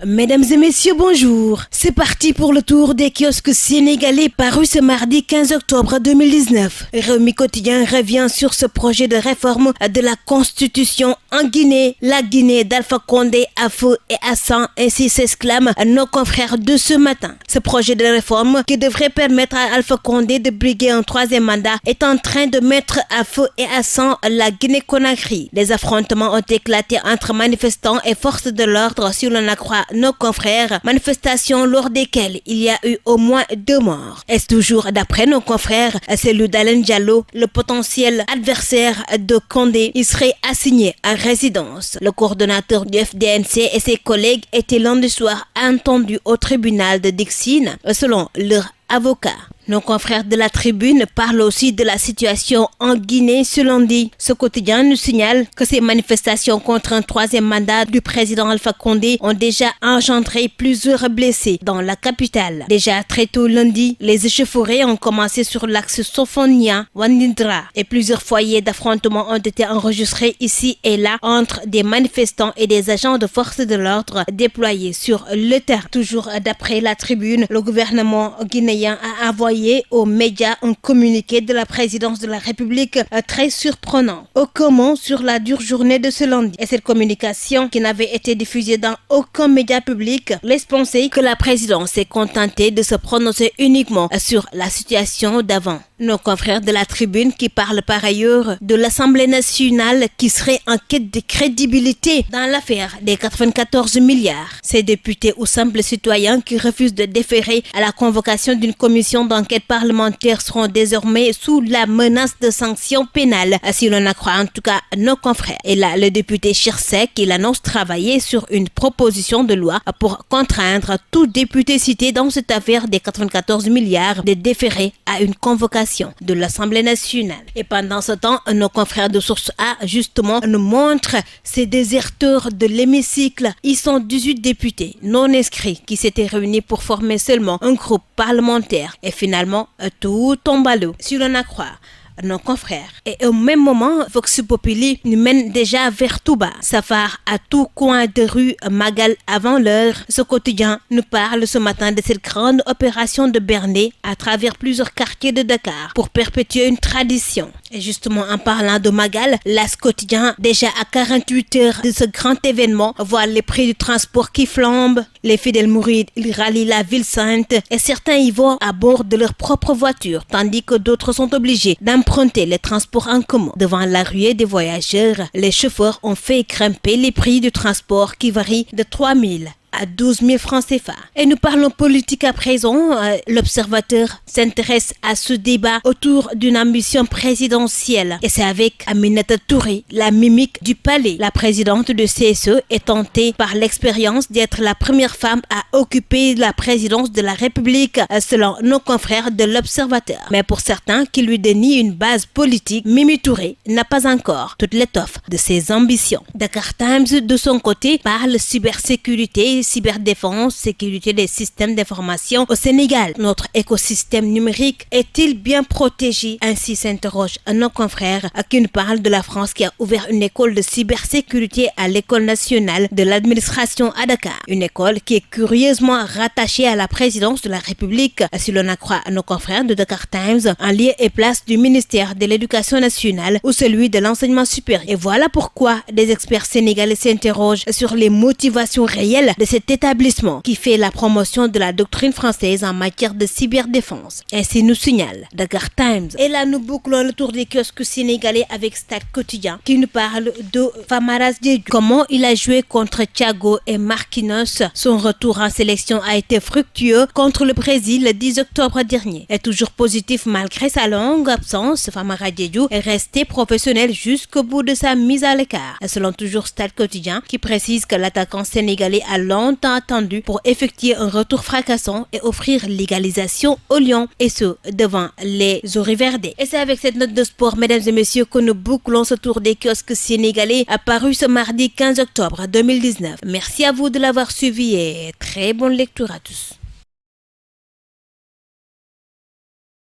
Mesdames et messieurs, bonjour. C'est parti pour le tour des kiosques sénégalais paru ce mardi 15 octobre 2019. Rewmi Quotidien revient sur ce projet de réforme de la Constitution en Guinée. La Guinée d'Alpha Condé à feu et à sang, ainsi s'exclament nos confrères de ce matin. Ce projet de réforme qui devrait permettre à Alpha Condé de briguer un troisième mandat est en train de mettre à feu et à sang la Guinée-Conakry. Les affrontements ont éclaté entre manifestants et forces de l'ordre si l'on en croit nos confrères, manifestations lors desquelles il y a eu au moins 2 morts. Est-ce toujours d'après nos confrères, celui d'Alain Diallo, le potentiel adversaire de Condé, il serait assigné à résidence. Le coordonnateur du FDNC et ses collègues étaient lundi soir entendus au tribunal de Dixine, selon leur avocat. Nos confrères de la Tribune parlent aussi de la situation en Guinée ce lundi. Ce quotidien nous signale que ces manifestations contre un troisième mandat du président Alpha Condé ont déjà engendré plusieurs blessés dans la capitale. Déjà très tôt lundi, les échauffourées ont commencé sur l'axe Sofonia-Wandindra et plusieurs foyers d'affrontement ont été enregistrés ici et là entre des manifestants et des agents de force de l'ordre déployés sur le terrain. Toujours d'après la Tribune, le gouvernement guinéen a envoyé aux médias un communiqué de la présidence de la République très surprenant. Aucun mot sur la dure journée de ce lundi. Et cette communication, qui n'avait été diffusée dans aucun média public, laisse penser que la présidence s'est contentée de se prononcer uniquement sur la situation d'avant. Nos confrères de la Tribune qui parlent par ailleurs de l'Assemblée nationale qui serait en quête de crédibilité dans l'affaire des 94 milliards. Ces députés ou simples citoyens qui refusent de déférer à la convocation d'une commission d'enquête parlementaire seront désormais sous la menace de sanctions pénales, si l'on en croit en tout cas nos confrères. Et là, le député Chirsek, il annonce travailler sur une proposition de loi pour contraindre tout député cité dans cette affaire des 94 milliards de déférer à une convocation de l'Assemblée nationale. Et pendant ce temps, nos confrères de Source A, justement, nous montrent ces déserteurs de l'hémicycle. Ils sont 18 députés non inscrits qui s'étaient réunis pour former seulement un groupe parlementaire. Et finalement, tout tombe à l'eau, si l'on en croit nos confrères. Et au même moment, Vox Populi nous mène déjà vers Touba. Safar à tout coin de rue Magal avant l'heure. Ce quotidien nous parle ce matin de cette grande opération de Bernay à travers plusieurs quartiers de Dakar pour perpétuer une tradition. Et justement, en parlant de Magal, l'As quotidien, déjà à 48 heures de ce grand événement, voit les prix du transport qui flambent. Les fidèles mourides, ils rallient la ville sainte et certains y vont à bord de leur propre voiture, tandis que d'autres sont obligés d'emprunter les transports en commun. Devant la ruée des voyageurs, les chauffeurs ont fait grimper les prix du transport qui varient de 3 000 à 12 000 francs CFA. Et nous parlons politique à présent. L'Observateur s'intéresse à ce débat autour d'une ambition présidentielle. Et c'est avec Aminata Touré, la mimique du palais. La présidente de CSE est tentée par l'expérience d'être la première femme à occuper la présidence de la République, selon nos confrères de l'Observateur. Mais pour certains qui lui dénient une base politique, Mimi Touré n'a pas encore toute l'étoffe de ses ambitions. Dakar Times, de son côté, parle cybersécurité, cyberdéfense, sécurité des systèmes d'information au Sénégal. Notre écosystème numérique est-il bien protégé? Ainsi s'interroge nos confrères qui nous parlent de la France qui a ouvert une école de cybersécurité à l'École nationale de l'administration à Dakar. Une école qui est curieusement rattachée à la présidence de la République, si l'on en croit nos confrères de Dakar Times, en lieu et place du ministère de l'Éducation nationale ou celui de l'enseignement supérieur. Et voilà pourquoi des experts sénégalais s'interrogent sur les motivations réelles de cet établissement qui fait la promotion de la doctrine française en matière de cyberdéfense. Ainsi nous signale Dakar Times. Et là, nous bouclons le tour des kiosques sénégalais avec Stade Quotidien qui nous parle de Famara Diédhiou. Comment il a joué contre Thiago et Marquinhos. Son retour en sélection a été fructueux contre le Brésil le 10 octobre dernier. Et toujours positif malgré sa longue absence, Famara Diédhiou est resté professionnel jusqu'au bout de sa mise à l'écart. Selon toujours Stade Quotidien qui précise que l'attaquant sénégalais a longtemps attendu pour effectuer un retour fracassant et offrir l'égalisation au Lion, et ce devant les Oriverdés. Et c'est avec cette note de sport, mesdames et messieurs, que nous bouclons ce tour des kiosques sénégalais apparu ce mardi 15 octobre 2019. Merci à vous de l'avoir suivi et très bonne lecture à tous.